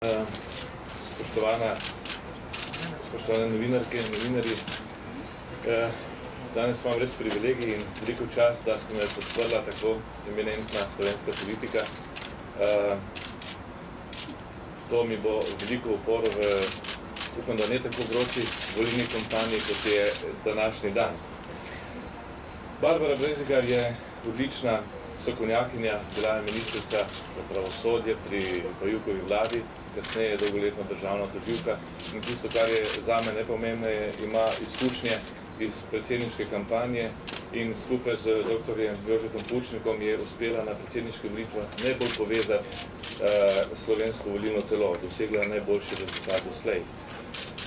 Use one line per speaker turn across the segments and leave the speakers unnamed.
Spoštovane novinarke in novinarji, danes imam res privilegij in veliko čast, da ste me podprla tako eminentna slovenska politika. To mi bo veliko uporo v, upam, da ne tako vroči volilni kampanji, kot je današnji dan. Barbara Brezigar je odlična strokovnjakinja, bila je ministrica za pravosodje pri Bajukovi vladi, kasneje je dolgoletna državna tožilka in tisto, kar je zame najpomembneje, ima izkušnje iz predsedniške kampanje in skupaj z doktorjem Jožetom Pučnikom je uspela na predsedniške volitve najbolj povezati slovensko volilno telo, dosegla najboljši rezultat doslej.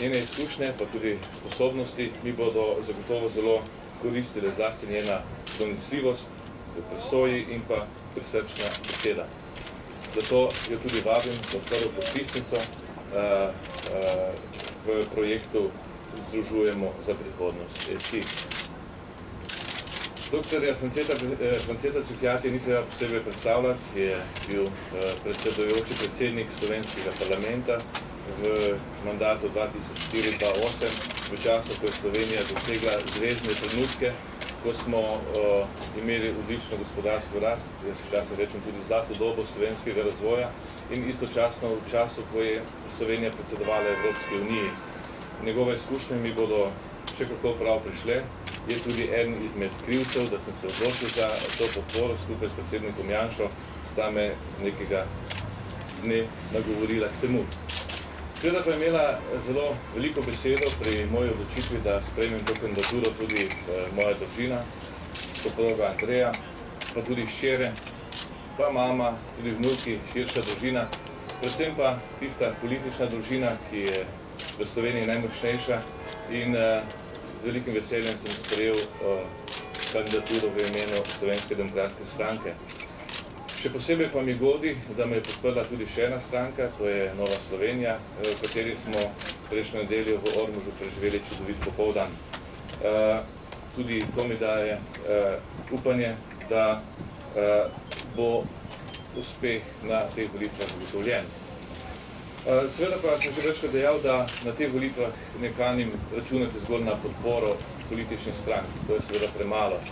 Njene izkušnje, pa tudi sposobnosti, mi bodo zagotovo zelo koristile, zlasti njena donesljivost, presoji in pa prisrčna beseda. Zato jo tudi vabim kot prvo podpisnico v projektu Združujemo za prihodnost ESI. Doktorja Franceta Cukjatija ni treba posebej predstavljati, je bil predsedujoči predsednik slovenskega parlamenta v mandatu 2004-2008, v času, ko je Slovenija dosegla zvezdne trenutke, ko smo imeli odlično gospodarsko rast, jaz včasih rečem tudi zlato dobo slovenskega razvoja in istočasno v času, ko je Slovenija predsedovala Evropski uniji. Njegove izkušnje mi bodo še kako prav prišle, je tudi eden izmed krivcev, da sem se odločil za to podporo skupaj s predsednikom Janšo, sta me nekega dne nagovorila k temu. Seveda pa je imela zelo veliko besedo pri moji odločitvi, da sprejmem to kandidaturo tudi moja družina, soproga Andreja, pa tudi hčere, pa mama, tudi vnuki, širša družina, predvsem pa tista politična družina, ki je v Sloveniji najmočnejša in z velikim veseljem sem sprejel kandidaturo v imenu Slovenske demokratske stranke. Še posebej pa mi godi, da me je podprla tudi še ena stranka, to je Nova Slovenija, v kateri smo prejšnjo nedeljo v Ormožu preživeli čudovit popoldan. Tudi to mi daje upanje, da bo uspeh na teh volitvah zagotovljen. Seveda pa sem že večkrat dejal, da na teh volitvah ne kanim računati zgolj na podporo političnih strank, to je seveda premalo.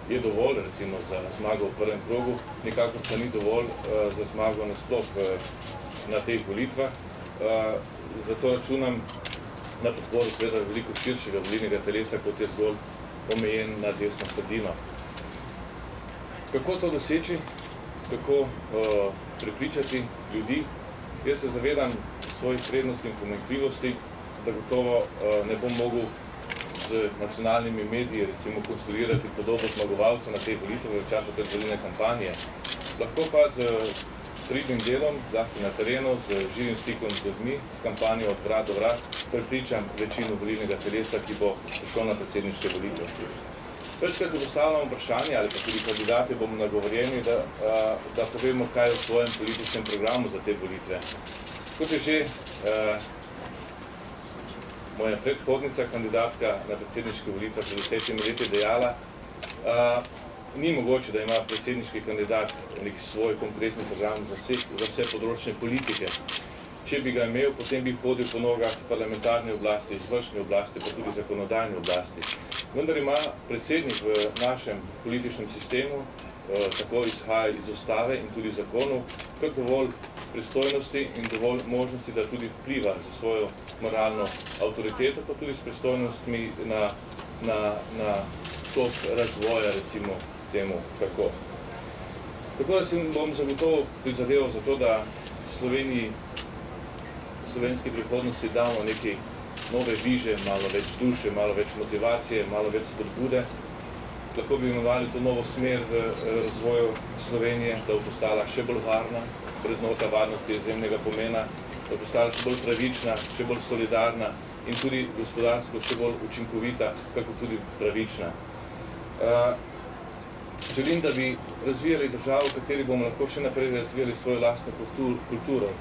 Je dovolj, recimo, za zmago v prvem krogu, nikakor pa ni dovolj za zmago nasploh na teh volitvah. Zato računam na podporo seveda veliko širšega volilnega telesa, kot je zgolj omejen na desno sredino. Kako to doseči, kako prepričati ljudi? Jaz se zavedam svojih prednosti in pomanjkljivosti, da gotovo ne bom mogel z nacionalnimi mediji recimo konstruirati podobo zmagovalca na tej volitvi v času predvolilne kampanje. Lahko pa z pridnim delom, zlasti na terenu, z živim stikom z ljudmi, s kampanjo od vrat do vrat, prepričam večino volilnega telesa, ki bo prišlo na predsedniške volitve. Večkrat se postavljamo vprašanje, ali pa tudi kandidati bomo nagovorjeni, da povemo, kaj je v svojem političnem programu za te volitve. Kot je že moja predhodnica, kandidatka na predsedniške volitve pred 10 leti dejala, ni mogoče, da ima predsedniški kandidat nek svoj konkretni program za vse področne politike. Če bi ga imel, potem bi hodil po nogah parlamentarne oblasti, izvršne oblasti, pa tudi zakonodajne oblasti. Vendar ima predsednik v našem političnem sistemu, tako izhaja iz ustave in tudi zakonov, kar dovolj pristojnosti in dovolj možnosti, da tudi vpliva za svojo moralno avtoriteto, pa tudi s pristojnostmi na tok razvoja, recimo temu kako. Tako da si bom zagotovo prizadeval za to, da slovenski prihodnosti damo nekaj nove viže, malo več duše, malo več motivacije, malo več spodbude. Lahko bi imenovali to novo smer v razvoju Slovenije, da bo postala še bolj varna, vrednota varnosti izjemnega pomena, da bo postala še bolj pravična, še bolj solidarna in tudi gospodarsko še bolj učinkovita, kako tudi pravična. Želim, da bi razvijali državo, v kateri bomo lahko še naprej razvijali svojo lastno kulturo,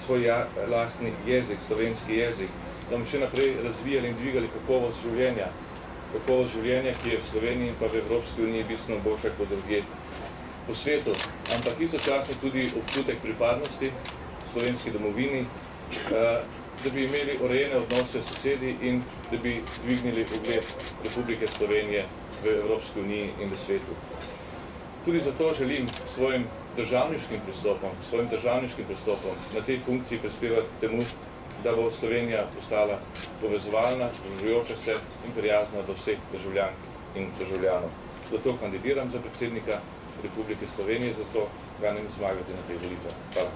svoj lastni jezik, slovenski jezik, da bomo še naprej razvijali in dvigali kakovost življenja, ki je v Sloveniji in pa v Evropski uniji bistveno boljša kot drugje po svetu, ampak istočasno tudi občutek pripadnosti, slovenski domovini, da bi imeli urejene odnose s sosedi in da bi dvignili ugled Republike Slovenije v Evropski uniji in v svetu. Tudi zato želim svojim državniškim pristopom na tej funkciji prispevati k temu, da bo Slovenija postala povezovalna, združujoča se in prijazna do vseh državljank in državljanov. Zato kandidiram za predsednika Republike Slovenije, zato ganim zmagati na tej volitvah. Hvala.